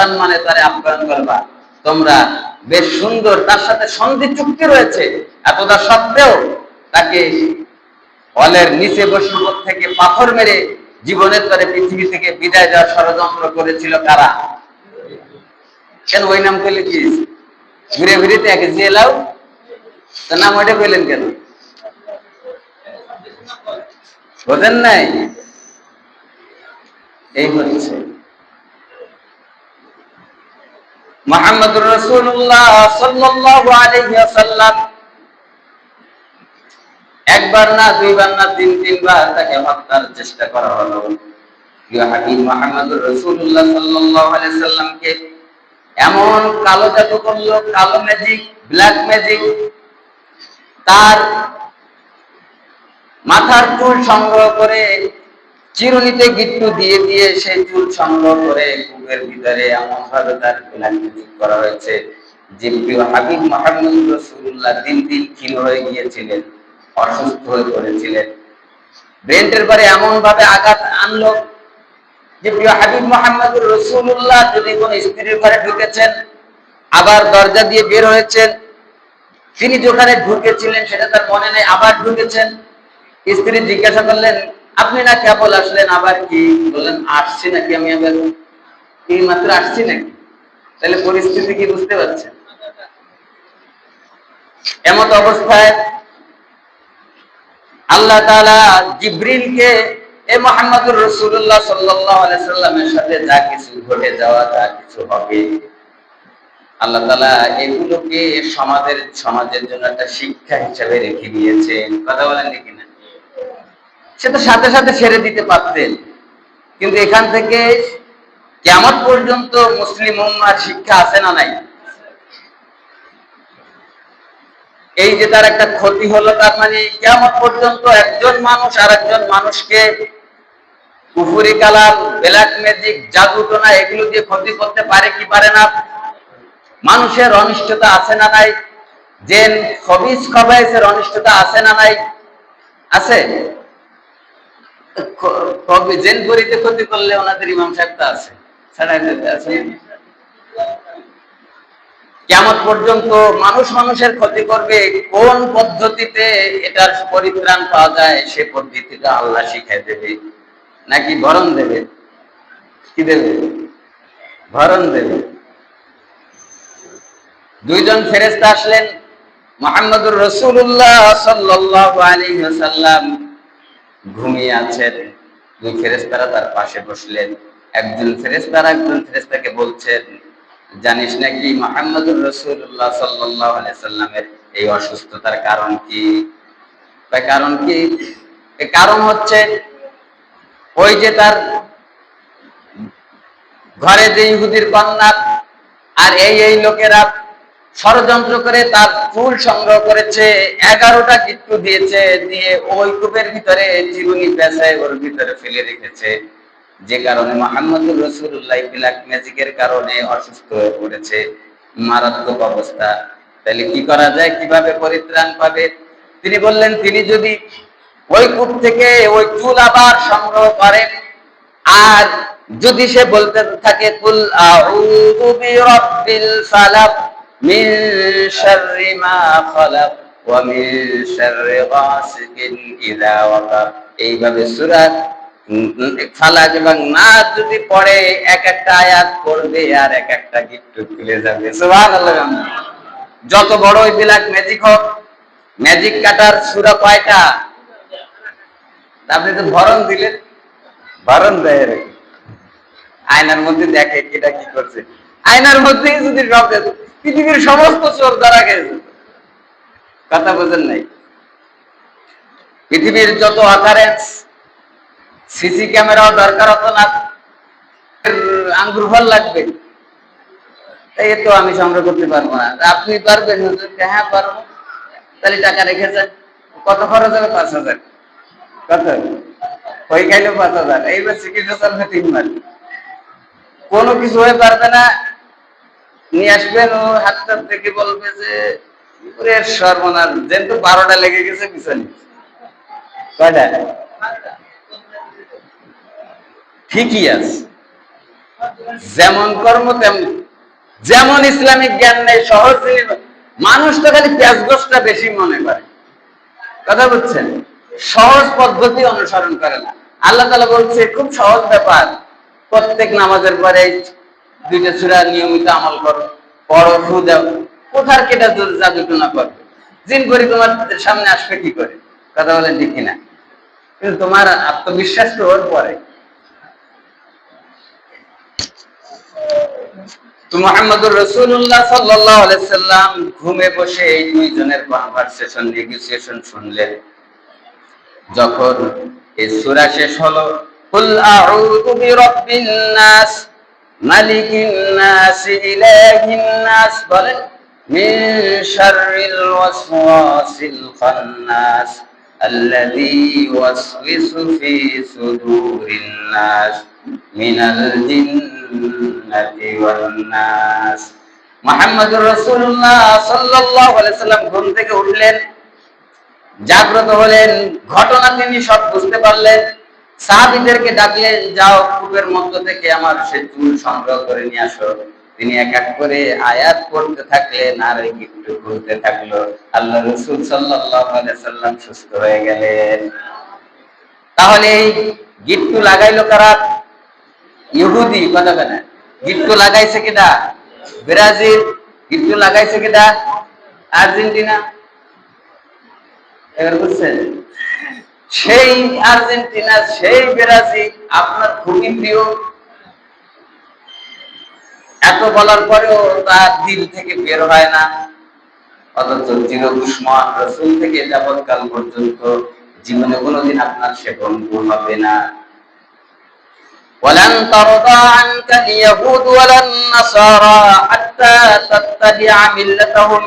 সসম্মানে তারে আপ্যায়ন করবা। তোমরা বেশ সুন্দর, তার সাথে সন্ধি চুক্তি রয়েছে, এতটা সত্ত্বেও তাকে হলের নিচে বসে থেকে পাথর মেরে জীবনের তরে পৃথিবী থেকে বিদায় দেওয়ার ষড়যন্ত্র করেছিল কারা? কেন ওই নাম করলে কি ঘুরে ঘুরে একে জেলাও তার নাম ওইটা পেলেন কেন? বোঝেন নাই? এই হচ্ছে মুহাম্মদুর রাসূলুল্লাহ সাল্লাল্লাহু আলাইহি ওয়াসাল্লাম একবার না, দুইবার না, তিনবার তাকে হত্যার চেষ্টা করা হলো। প্রিয় হাবিব মুহাম্মদুর রাসূলুল্লাহ সাল্লাল্লাহু আলাইহি সাল্লামকে এমন কালো জাদু করলো, কালো ম্যাজিক, ব্ল্যাক ম্যাজিক, তার মাথার চুল সংগ্রহ করে চিরুনিতে গিট্টু দিয়ে দিয়ে সেই চুল সংগ্রহ করে কূপের ভিতরে এমন ভাবে তার ব্ল্যাক ম্যাজিক করা হয়েছে যে প্রিয় হাবিব মুহাম্মদুর রাসূলুল্লাহ দিন দিন ক্ষীণ হয়ে গিয়েছিলেন, অসুস্থ হয়ে পড়েছিলেন। ব্রেন্টের পরে এমন ভাবে আঘাত আনলো যে প্রিয় হাবিব মুহাম্মদুর রাসূলুল্লাহ যদি কোন স্ত্রীর ঘরে ঢুকেছেন, আবার দরজা দিয়ে বের হয়েছেন, তিনি যেখানে ঢুকেছিলেন সেটা তার মনে নেই, আবার ঢুকেছেন। স্ত্রী জিজ্ঞাসা করলেন, আপনি না কেবল আসলেন, আবার কি? বললেন, আসছি নাকি আমি আবার এই মাত্র আসছি নাকি? তাহলে পরিস্থিতি কি বুঝতে পারছেন? এমত অবস্থায় আল্লাহ তাআলা জিবরিলকে এ মুহাম্মদুর রাসূলুল্লাহ সাল্লাল্লাহু আলাইহি সাল্লামের সাথে যা কিছু ঘটে যাওয়া, যা কিছু হবে, আল্লাহ তাআলা এগুলোকে সমাজের জন্য একটা শিক্ষা হিসেবে রেখে দিয়েছেন। কথা বলেন নাকি না? সে তো সাথে সাথে ছেড়ে দিতে পারতেন, কিন্তু এখান থেকে কিয়ামত পর্যন্ত মুসলিম উম্মাহর শিক্ষা আছে না নাই? এই যে তার একটা ক্ষতি হলো, তার মানে কিয়ামত পর্যন্ত একজন মানুষ আরেকজন মানুষকে কুফরি কালাম, ব্ল্যাক ম্যাজিক, জাদু টোনা এগুলো দিয়ে ক্ষতি করতে পারে কি পারে না? মানুষের অনিষ্টতা আছে না নাই? জেন খবিস খবাইসের অনিষ্টতা আছে না নাই? আছে। জেন পরিতে ক্ষতি করলে ওনাদের ইমাম সাহেবটা আছে, ছাড়া আছে। কিয়ামত পর্যন্ত মানুষ মানুষের ক্ষতি করবে, কোন পদ্ধতিতে এটার পরিত্রাণ পাওয়া যায় সে পদ্ধতিটা আল্লাহ শিখাই দেবে, নাকি ভরণ দেবে? কি দেবে? ভরণ দেবে। দুইজন ফেরেশতা আসলেন, মুহাম্মদুর রাসূলুল্লাহ সাল্লাল্লাহু আলাইহি ওয়াসাল্লাম ঘুমিয়ে আছেন। দুই ফেরেশতারা তার পাশে বসলেন। একজন ফেরেশতাকে বলছেন, জানিস নাকি মুহাম্মদুর রাসূলুল্লাহ সাল্লাল্লাহু আলাইহি সাল্লামের এই অসুস্থতার কারণ কি? কারণ কি? এর কারণ হচ্ছে ওই যে তার ঘরে যে ইহুদির কন্যা আর এই লোকেরা ষড়যন্ত্র করে তার চুল সংগ্রহ করেছে, 11টা গিট্টু দিয়েছে, দিয়ে ওই কূপের ভিতরে চিরুনি পেঁচায় ওর ভিতরে ফেলে রেখেছে, যে কারণে মুহাম্মদুর রাসূলুল্লাহ ব্ল্যাক ম্যাজিকের কারণে অসুস্থ হয়ে পড়েছে, মারাত্মক অবস্থা। তাহলে কি করা যায়, কিভাবে পরিত্রাণ পাবে? তিনি বললেন, তিনি যদি ওই কূপ থেকে ওই চুল আবার সংগ্রহ করেন, আর যদি সে বলতে থাকে, কুল আউযু বিরাব্বিল ফালাক মিন শাররি মা খালাক ওয়া মিন শাররি গাসিকিন ইযা ওয়াকাব, এইভাবে সূরা ফালাক এবং নাস যদি পড়ে, এক একটা আয়াত পড়বে আর এক একটা গিট্টু খুলে যাবে। সুবহানাল্লাহ। যত বড় ওই ব্ল্যাক ম্যাজিক হোক, ম্যাজিক কাটার সূরা কয়টা? আপনি তো ভরণ দিলেন, ভরণ দেয় আয়নার মধ্যে দেখে এটা কি করছে, আয়নার মধ্যেই যদি সব পৃথিবীর সমস্ত চোর ধরা গেছে। কথা বোঝেন নাই? পৃথিবীর যত অকারেন্স, সিসি ক্যামেরাও দরকার হতো না, আঙ্গুর ফল লাগবে, এই তো আমি সংগ্রহ করতে পারবো না। আপনি পারবেন? হ্যাঁ পারবো। তাহলে টাকা রেখেছেন, কত খরচ হবে? 5,000। কত ওই খাইলে 5,000, এইবার চিকিৎসা চলবে 3 মাস, কোনো কিছু হয়ে পারবে না। নিয়ে আসবেন, ও হাতটা থেকে বলবে যে সর্বনাশ, যেহেতু 12টা লেগে গেছে পিছনে। কয়টা? ঠিকই আছে, যেমন কর্ম তেমন, যেমন ইসলামিক জ্ঞান নেই, সহজ জিনিস। মানুষ তো খালি প্যাঁচগোছটা বেশি মনে করে, কথা বুঝছেন, সহজ পদ্ধতি অনুসরণ করে না। আল্লাহ তাআলা বলছে খুব সহজ ব্যাপার, প্রত্যেক নামাজের পরে 2টা সূরা নিয়মিত আমল করো, পড়ো, ফু দাও। কোথার কেটা জাদু টুনা করবে? জিন করি তোমার সামনে আসবে কি করে? কথা বলেন ঠিক কিনা? কিন্তু তোমার আত্মবিশ্বাস তো ওর পরে। তো মুহাম্মদুর রাসূলুল্লাহ সাল্লাল্লাহু আলাইহি সাল্লাম ঘুমে বসে এই দুইজনের কনভারসেশন, নেগোসিয়েশন শুনলেন। যখন এই সূরা শেষ হলো, কুল আউযু বিরাব্বিন নাস মালিকিন নাস ইলাহিন নাস, বলেন, মিন শাররিল ওয়াসওয়াসিল খান্নাস আল্লাযী ইউওয়াসওয়িসু ফি সুদুরিন নাস মিনাল জিন্নাতি ওয়ান নাস। মুহাম্মদুর রাসূলুল্লাহ সাল্লাল্লাহু আলাইহি সাল্লাম ঘুম থেকে উঠলেন, জাগ্রত হলেন, ঘটনা তিনি সব বুঝতে পারলেন। সাহাবীদেরকে ডাকলেন, যাও কূপের মধ্য থেকে আমার সে চুল সংগ্রহ করে নিয়ে আসো। তিনি এক এক করে আয়াত পড়তে থাকলেন আর এই গিট্টু খুলতে থাকলো। আল্লাহ রাসূল সাল্লাল্লাহু আলাইহি সাল্লাম সুস্থ হয়ে গেলেন। তাহলে এই গিট্টু লাগাইলো কারা? ইহুদি, কথা বলে। গিট্টু লাগাইছে কিনা? ব্রাজিল। গিট্টু লাগাইছে কিনা? আর্জেন্টিনা। এবার বুঝছেন, সেই আর্জেন্টিনা, সেই ব্রাজিল আপনার খুবই প্রিয়। এত বলার পরেও তার দিল থেকে বের হয় না, অথচ চির দুশমন রাসূল থেকে যাবৎকাল পর্যন্ত জীবনে কোনোদিন আপনার সে বন্ধু হবে না। ওয়ালান তারদা আনকা ইয়াহুদ ওয়ালান নাসারা হাত্তা তাত্তাবিআ মিল্লাতাহুম।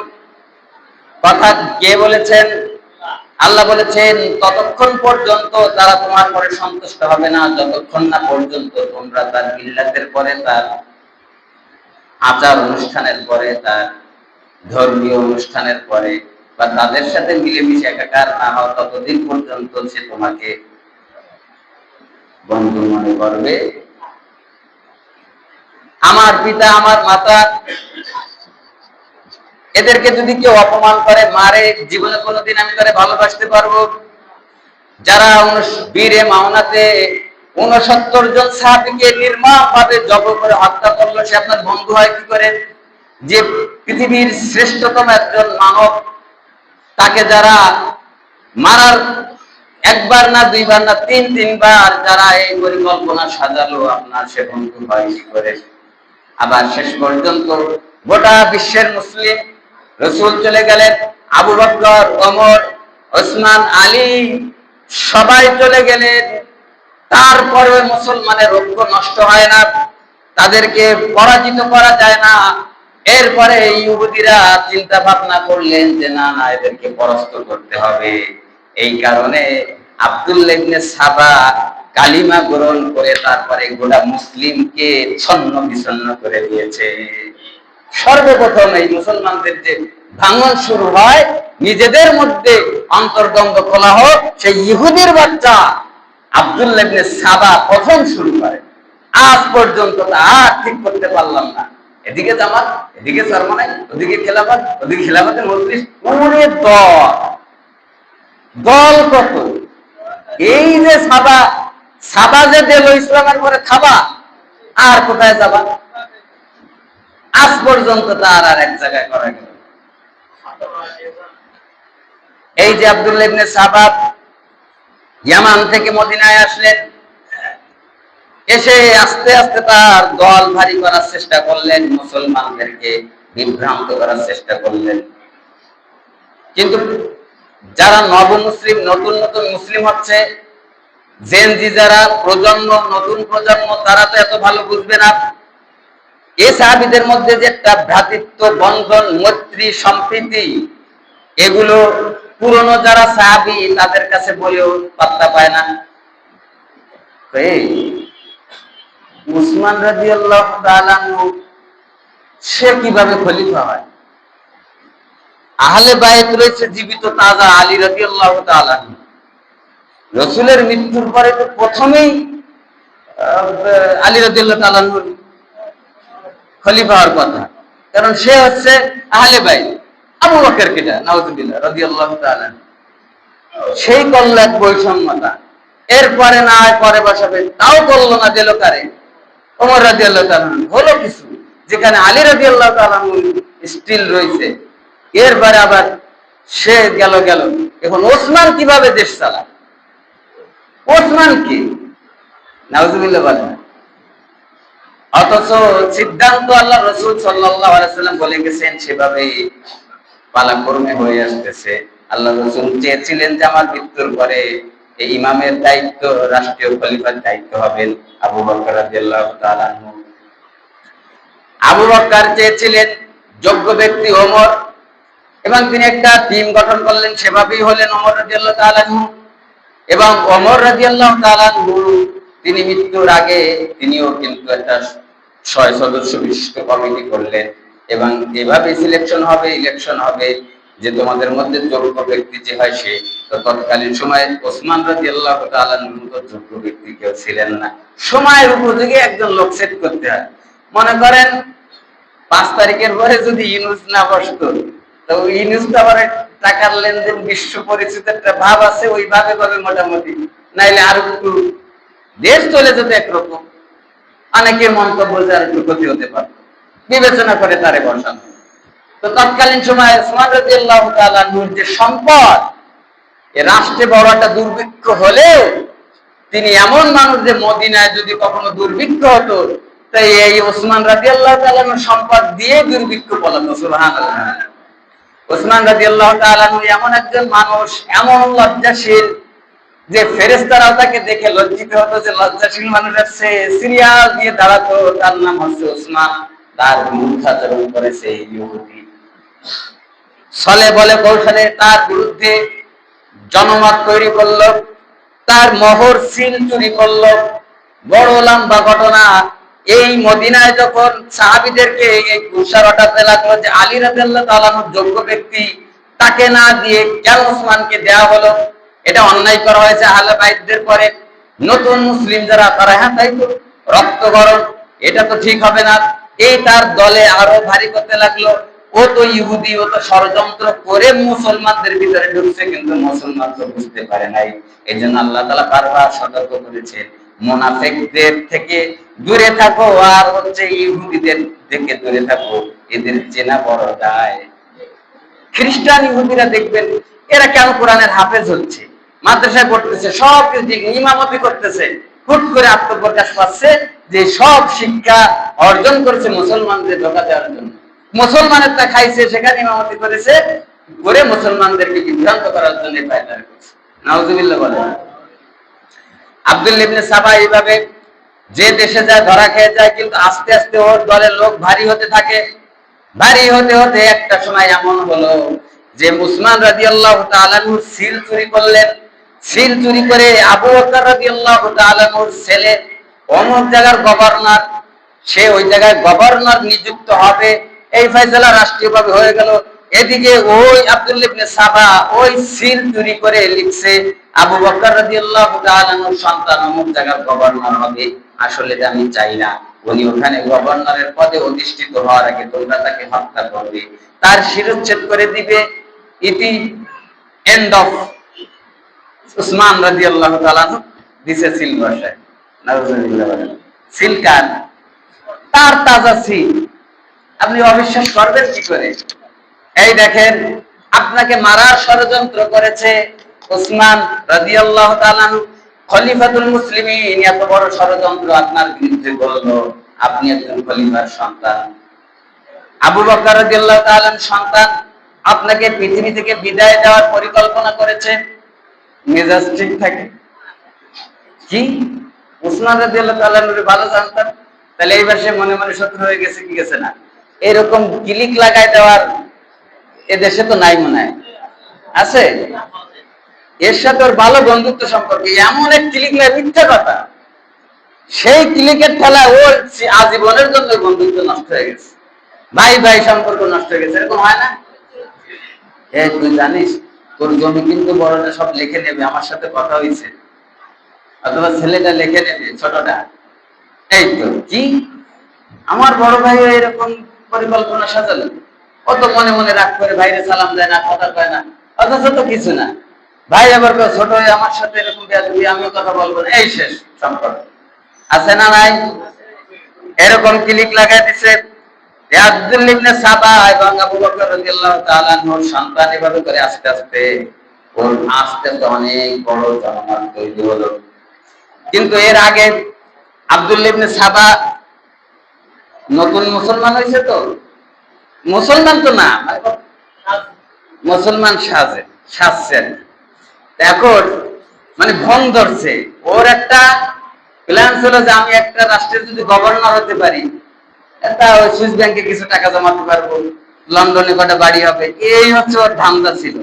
কথা কে বলেছেন? আল্লাহ বলেছেন, ততক্ষণ পর্যন্ত তারা তোমার পরে সন্তুষ্ট হবে না যতক্ষণ না পর্যন্ত তোমরা তার মিল্লাতের পরে, তার আচার অনুষ্ঠানের পরে, তার ধর্মীয় অনুষ্ঠানের পরে বা তাদের সাথে মিলেমিশে একাকার না হও, ততদিন পর্যন্ত সে তোমাকে বন্ধু মনে করবে। আমার পিতা, আমার মাতা, এদেরকে যদি কেউ অপমান করে, মারে, জীবনে কোনোদিন আমি তারে ভালোবাসতে পারবো? যারা বীরে মাওনাতে 69 জন সাহাবীকে নির্মমভাবে জবর করে হত্যা করলো, সে আপনার বন্ধু হয় কি করে? যে পৃথিবীর শ্রেষ্ঠতম একজন মানব, তাকে যারা মারার একবার না, দুইবার না, তিনবার যারা এই পরিকল্পনা সাজালো, আপনার সে বন্ধু হয় কি করে? আবার শেষ পর্যন্ত গোটা বিশ্বের মুসলিম, রাসূল চলে গেলেন, আবু বকর, ওমর, ওসমান, আলী সবাই চলে গেলেন, তারপরে মুসলমানের ঐক্য নষ্ট হয় না, তাদেরকে পরাজিত করা যায় না। এরপরে ইহুদিরা চিন্তা ভাবনা করলেন যে না না, এদেরকে পরাস্ত করতে হবে। এই কারণে আব্দুল্লাহ ইবনে সাবা কালিমা গ্রহণ করে তারপরে গোটা মুসলিমকে ছন্ন বিছন্ন করে দিয়েছে। সর্বপ্রথম এই মুসলমানদের যে ভাঙন শুরু হয়, নিজেদের মধ্যে অন্তর্দ্বন্দ্ব কলহ, সেই ইহুদির বাচ্চা আব্দুল্লাহ ইবনে সাবা প্রথম শুরু করে। আজ পর্যন্ত তা আর ঠিক করতে পারলাম না। এদিকে জামাত, এদিকে সরমানাই, ওদিকে খেলাফত, ওদিকে খেলাফতের মজলিস, ওরে দল কত! এই যে সাবা যে দিল ইসলামের পরে খাবা, আর কোথায় যাবা? আজ পর্যন্ত তার আর এক জায়গায় করা গেল। এই যে আব্দুল্লাহ ইবনে সাবা ইয়ামান থেকে মদিনায় আসলেন, এসে আস্তে আস্তে তার দল ভারী করার চেষ্টা করলেন, মুসলমানদেরকে বিভ্রান্ত করার চেষ্টা করলেন। কিন্তু যারা নবমুসলিম, নতুন নতুন মুসলিম হচ্ছে, জেনজি যারা প্রজন্ম, নতুন প্রজন্ম, তারা তো এত ভালো বুঝবে না। এই সাহাবীদের মধ্যে যে একটা ভ্রাতৃত্ব বন্ধন, মৈত্রী, সম্প্রীতি, এগুলো পুরনো যারা সাহাবী তাদের কাছে বলেও পাত্তা পায় না। উসমান রাদিয়াল্লাহু তাআলা সে কিভাবে খলিফা হয়? আহলে বায়ত রয়েছে জীবিত তাজা, আলী রাদিয়াল্লাহু তাআলা। রাসূলের মৃত্যুর পরে তো প্রথমেই আলী রাদিয়াল্লাহু তাআলা খলিফা হওয়ার কথা, কারণ সে হচ্ছে আহলে বাইত। আবু বকর কেটা নাউজুবিল্লাহ রাদিয়াল্লাহু তাআলা, সেই করল এক বৈষম্যতা। এরপরে না হয় পরে বসাবে, তাও করলো না, দিল কারে? ওমর রাদিয়াল্লাহু তাআলা। হলো কিছু যেখানে আলী রাদিয়াল্লাহু তাআলা স্টিল রয়েছে, এরপরে আবার সে গেল। এখন ওসমান কিভাবে দেশ চালায়? ওসমান কি নাউজুবিল্লাহ বলেন। অথচ সিদ্ধান্ত আল্লাহ রাসূল সাল্লাল্লাহু আলাইহি ওয়াসাল্লাম বলে গেছেন, সেভাবে পালাক্রমে হয়ে আসতেছে। আল্লাহ রাসূল চেয়েছিলেন যে আমার মৃত্যুর পরে এই ইমামের দায়িত্ব, রাষ্ট্রীয় খলিফার দায়িত্ব হবেন আবু বকর রাদিয়াল্লাহু তাআলা আনহু। আবু বকর চেয়েছিলেন যোগ্য ব্যক্তি ওমর, এবং তিনি একটা টিম গঠন করলেন, সেভাবেই হলেন ওমর রাদিয়াল্লাহু তাআলা আনহু। এবং ওমর রাদিয়াল্লাহু তাআলা আনহু তিনি মৃত্যুর আগে তিনিও কিন্তু একটা 6 সদস্য বিশিষ্ট কমিটি করলেন, এবং এভাবে ইলেকশন হবে যে তোমাদের মধ্যে যোগ্য ব্যক্তি যে হয় সে। তো তৎকালীন সময়ে ওসমান রাদিয়াল্লাহু তাআলা আনহু যোগ্য ব্যক্তি কেউ ছিলেন না। সময়ের উপযোগী একজন লোক সেট করতে হয়। মনে করেন 5 তারিখের পরে যদি ইউনুস না বসতো, তো ইউনুস তো আবার টাকার লেনদেন বিশ্ব পরিচিত একটা ভাব আছে, ওইভাবে মোটামুটি, নাইলে আর একটু দেশ চলে যেত একরকম। অনেকের মন্তব্য যে আর একটু ক্ষতি হতে পারে, বিবেচনা করে তারে বসানো। তো তৎকালীন সময় ওসমান রাদিয়াল্লাহু তাআলা আনহুর যে সম্পদ, এ রাষ্ট্রে বড় একটা দুর্ভিক্ষ হলেও তিনি এমন মানুষ যে মদিনায় যদি কখনো দুর্ভিক্ষ হতো, তাই এই ওসমান রাদিয়াল্লাহু তাআলা আনহুর সম্পদ দিয়ে দুর্ভিক্ষ বলাতো। সুবহানাল্লাহ। ওসমান রাদিয়াল্লাহু তাআলা আনহু এমন একজন মানুষ, এমন লজ্জাশীল যে ফেরেশতারাও তাকে দেখে লজ্জিত হতো, যে লজ্জাশীল মানুষের সে সিরিয়াল দিয়ে দাঁড়াতো, তার নাম হচ্ছে ওসমান। তার বিরুদ্ধাচরণ করেছে ইহুদি, ছলে বলে কৌশলে তার বিরুদ্ধে জনমত তৈরি করলো, তার মোহর সিল চুরি করলো। বড় লম্বা ঘটনা। এই মদিনায় যখন সাহাবীদেরকে এই ঘুষা রটাতে লাগলো যে আলী রাদিয়াল্লাহু তাআলা যোগ্য ব্যক্তি, তাকে না দিয়ে কেন ওসমানকে দেওয়া হলো, এটা অন্যায় করা হয়েছে আহলে বাইতদের পরে। নতুন মুসলিম যারা, তারা হ্যাঁ তাই তো, রক্ত গরম, এটা তো ঠিক হবে না। এই তার দলে আরো ভারী করতে লাগলো, ও তো ইহুদি, ও তো ষড়যন্ত্র করে মুসলমানদের ভিতরে ঢুকছে, কিন্তু মুসলমান তো বুঝতে পারে নাই। এই জন্য আল্লাহ তাআলা বারবার সতর্ক করেছেন, মুনাফিকদের থেকে দূরে থাকো, আর হচ্ছে ইহুদিদের থেকে দূরে থাকো, এদের চেনা বড় দায়। খ্রিস্টান ইহুদিরা দেখবেন, এরা কেন কোরআনের হাফেজ হচ্ছে, মাদ্রাসায় পড়তেছে, সব কিছু ইমামতি করতেছে, হুট করে আত্মপ্রকাশ পাচ্ছে যে সব শিক্ষা অর্জন করেছে মুসলমানদের ধোঁকা দেওয়ার জন্য। মুসলমানের তা খাইছে, সেখানে ইমামতি করেছে, করে মুসলমানদেরকে বিভ্রান্ত করার জন্য পায়দার করছে। নাউজুবিল্লাহ বলেন। আব্দুল্লাহ ইবনে সাবা এইভাবে যে দেশে যায় ধরা খেয়ে যায়, কিন্তু আস্তে আস্তে ওর দলের লোক ভারী হতে থাকে। ভারী হতে হতে একটা সময় এমন হলো যে উসমান রাদিয়াল্লাহু তাআলা আনহু সিল চুরি করলেন। সিল চুরি করে আবু বকর রাদিয়াল্লাহু তাআলা আনহুর ছেলে অমুক জায়গার গভর্নর, সে ওই জায়গায় গভর্নর নিযুক্ত হবে, এই ফয়সালা রাষ্ট্রীয়ভাবে হয়ে গেল। এদিকে ওই আব্দুল্লাহ ইবনে সাবা ওই সিল চুরি করে লিখছে আবু বকর রাদিয়াল্লাহু তাআলা আনহুর সন্তান অমুক জায়গার গভর্নর হবে। আসলে আমি চাই না, উনি ওখানে গভর্নরের পদে অধিষ্ঠিত হওয়ার আগে তোমরা তাকে হত্যা করবে, তার শিরচ্ছেদ করে দিবে। ইতি এন্ড অফ উসমান রাদিয়াল্লাহু তাআলা আনহু দিছে সিল বসায়। নাউজুবিল্লাহ। সিল কার? তার তাজা সিল। আপনি অবিশ্বাস করবেন কি করে? এই দেখেন, আপনাকে মারার ষড়যন্ত্র করেছে উসমান রাদিয়াল্লাহু তাআলা আনহু, খলিফাতুল মুসলিমিন, এত বড় ষড়যন্ত্র আপনার বিরুদ্ধে করলো। আপনি একজন খলিফার সন্তান, আবু বকর রাদিয়াল্লাহু তাআলা সন্তান, আপনাকে পৃথিবী থেকে বিদায় দেওয়ার পরিকল্পনা করেছে। মেজাজ ঠিক থাকে কি? উসমান রাদিয়াল্লাহু তাআলা ভালো জানতাম, তাহলে এইবার সে মনে মনে শত্রু হয়ে গেছে কি গেছে না? এরকম ক্লিক লাগাই দেওয়ার এ দেশে তো নাই, মনে হয় আছে। এর সাথে ওর ভালো বন্ধুত্ব সম্পর্কে, এমন এক ক্লিক লাগে, মিথ্যা কথা। সেই ক্লিকের ঠেলা ওর আজীবনের জন্য বন্ধুত্ব নষ্ট হয়ে গেছে, ভাই ভাই সম্পর্ক নষ্ট হয়ে গেছে। এরকম হয় না? তুই জানিস তোর জমি কিন্তু বড়টা সব লিখে নেবে, আমার সাথে কথা হয়েছে, অথবা ছেলেটা লিখে নেবে ছোটটা। এই তো কি আমার বড় ভাই এরকম পরিকল্পনা সাজালো, ও তো মনে মনে রাগ করে ভাইরে সালাম দেয় না, কথা কয় না, অথচ তো কিছু না। ভাই আবার ছোট হয়ে আমার সাথে এরকম বেয়াদবি, আমিও কথা বলবো না, এই শেষ সম্পর্ক। আছে না নাই? এরকম ক্লিক লাগাই দিছে। আব্দুল ইবনে সাবা এবং আবু বকর রাদিয়াল্লাহু তাআলা আনহুর সন্তান এভাবে করে আস্তে আস্তে ওর আস্তে আস্তে অনেক বড় জনমত তৈরি হলো। কিন্তু এর আগে আব্দুল ইবনে সাবা নতুন মুসলমান হয়েছে, তো মুসলমান তো না, মুসলমান সাজছেন। এখন মানে ভং ধরছে। ওর একটা প্ল্যান ছিল যে আমি একটা রাষ্ট্রের যদি গভর্নর হতে পারি, একটা ওই সুইস ব্যাংকে কিছু টাকা জমাতে পারবো, লন্ডনে কটা বাড়ি হবে, এই হচ্ছে ওর ধান্দা ছিল।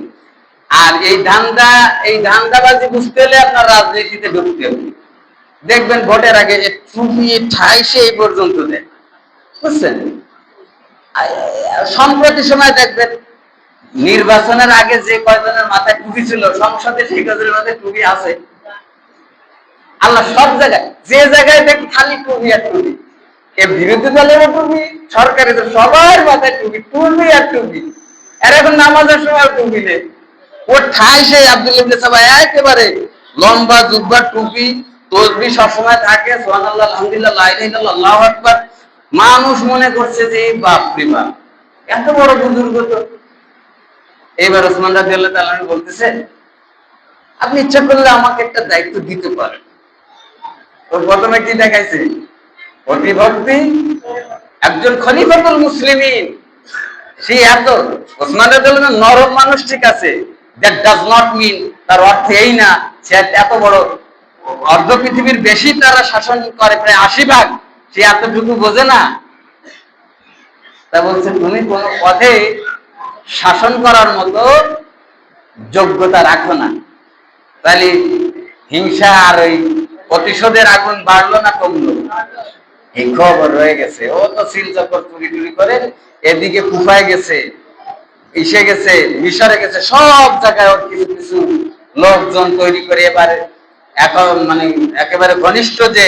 আর এই ধান্দাবাজি বুঝতে হলে আপনার রাজনীতিতে ঢুকতে হবে। দেখবেন ভোটের আগে টুপি ঠাইসে এই পর্যন্ত দেয়, বুঝছেন? সম্প্রতি সময় দেখবেন নির্বাচনের আগে যে কয়জনের মাথায় টুপি ছিল, সংসদে সেই কয়জনের মাথায় টুপি আছে। আল্লাহ সব জায়গায়, যে জায়গায় দেখি খালি টুপি আর টুপি, এ বিরোধী দলেরও টুপি, সরকারের সবার মাথায় টুপি, টুপি আর টুপি। আর এখন নামাজের সময় টুপি নেই। ও ঠাই সেই আব্দুল ইবনে সাবা একেবারে লম্বা জুব্বা টুপি, তসবিহ সবসময় থাকে, সুবহানাল্লাহ, আলহামদুলিল্লাহ, লা ইলাহা ইল্লাল্লাহ, আল্লাহু আকবার। মানুষ মনে করছে যে বাপ রে বাপ, এত বড় বুজুর্গ তো। এইবার ওসমান রাদিয়াল্লাহু তাআলা বলতেছে, আপনি ইচ্ছা করলে আমাকে একটা দায়িত্ব দিতে পারেন। তো প্রথমে কি দেখাইছে? প্রতিভক্তি, একজন খলিফাতুল মুসলিমিন। সে এত ওসমান রাদিয়াল্লাহু নরম মানুষ, ঠিক আছে, দ্যাট ডাজ নট মিন, তার অর্থ এই না সে এত বড়, অর্ধ পৃথিবীর বেশি তারা শাসন করে, প্রায় 80 ভাগ, সে এতটুকু বোঝে না। তা বলছে তুমি কোন পথে শাসন করার মতো যোগ্যতা রাখো না। তাহলে হিংসা আর ওই প্রতিশোধের আগুন বাড়লো না কমলো? এই খবর রয়ে গেছে। ও তো সিল চক্কর চুরি টুরি করে এদিকে কুফায় গেছে, ইসে গেছে, মিশরে গেছে, সব জায়গায় ওর কিছু কিছু লোকজন তৈরি করে এবারে এখন মানে একেবারে ঘনিষ্ঠ যে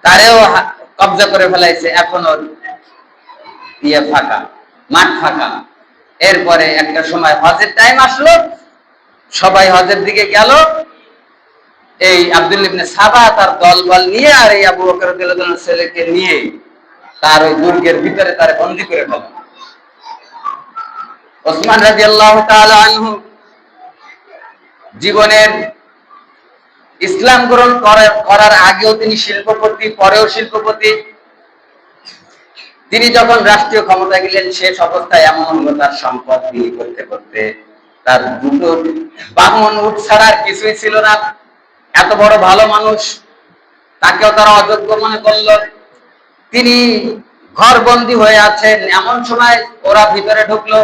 তারেও কবজা করে ফেলাইছে। এখন ওর ইয়ে ফাঁকা, মাঠ ফাঁকা। এরপরে একটা সময় হজের টাইম আসলো, সবাই হজের দিকে গেল, এই আব্দুল ইবনে সাবা তার দলবল নিয়ে আর এই আবু বকর রাদিয়াল্লাহু তাআলার ছেলেকে নিয়ে তার ওই দুর্গের ভিতরে তার বন্দী করে ফেলল। ওসমান রাদিয়াল্লাহু তাআলা আনহু জীবনের ইসলাম গ্রহণ করার আগেও তিনি শিল্পপতি, পরেও শিল্পপতি। তিনি যখন রাষ্ট্রীয় ক্ষমতা গেলেন, শেষ অবস্থায় এমন হলো তার সম্পদ বিলি করতে করতে তার দুটো বাহন উট ছাড়া আর কিছুই ছিল না। এত বড় ভালো মানুষ, তাকেও তারা অযোগ্য মনে করল। তিনি ঘরবন্দি হয়ে আছেন, এমন সময় ওরা ভিতরে ঢুকলো।